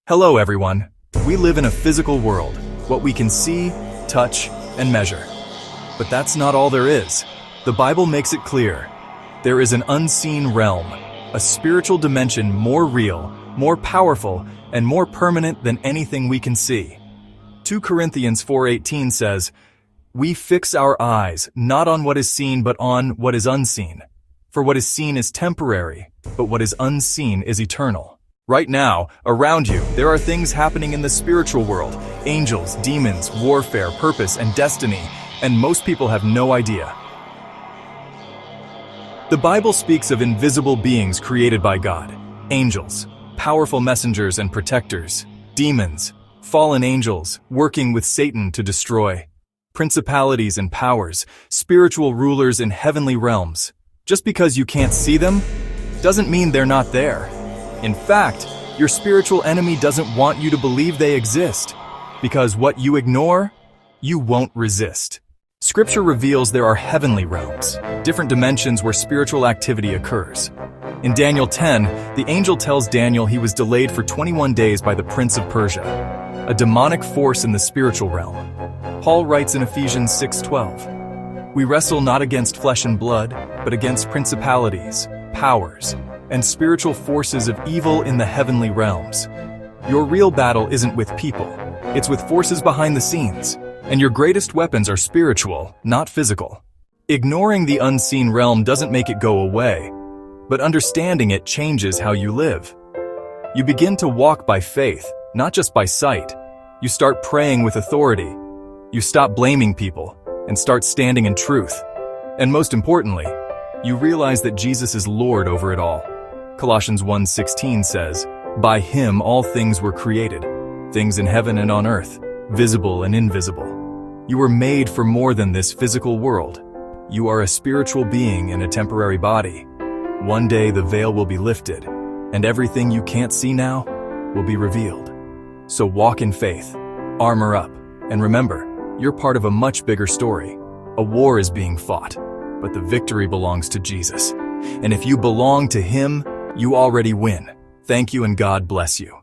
Hello everyone. We live in a physical world, what we can see, touch, and measure. But that's not all there is. The Bible makes it clear. There is an unseen realm, a spiritual dimension more real, more powerful, and more permanent than anything we can see. 2 Corinthians 4:18 says, "We fix our eyes not on what is seen but on what is unseen. For what is seen is temporary, but what is unseen is eternal." Right now, around you, there are things happening in the spiritual world. Angels, demons, warfare, purpose, and destiny, and most people have no idea. The Bible speaks of invisible beings created by God. Angels, powerful messengers and protectors. Demons, fallen angels, working with Satan to destroy. Principalities and powers, spiritual rulers in heavenly realms. Just because you can't see them, doesn't mean they're not there. In fact, your spiritual enemy doesn't want you to believe they exist, because what you ignore, you won't resist. Scripture reveals there are heavenly realms, different dimensions where spiritual activity occurs. In Daniel 10, the angel tells Daniel he was delayed for 21 days by the prince of Persia, a demonic force in the spiritual realm. Paul writes in Ephesians 6:12, "We wrestle not against flesh and blood, but against principalities, powers, and spiritual forces of evil in the heavenly realms." Your real battle isn't with people, it's with forces behind the scenes, and your greatest weapons are spiritual, not physical. Ignoring the unseen realm doesn't make it go away, but understanding it changes how you live. You begin to walk by faith, not just by sight. You start praying with authority. You stop blaming people and start standing in truth. And most importantly, you realize that Jesus is Lord over it all. Colossians 1:16 says, "By him all things were created, things in heaven and on earth, visible and invisible." You were made for more than this physical world. You are a spiritual being in a temporary body. One day the veil will be lifted, and everything you can't see now will be revealed. So walk in faith, armor up, and remember, you're part of a much bigger story. A war is being fought, but the victory belongs to Jesus. And if you belong to him, you already win. Thank you and God bless you.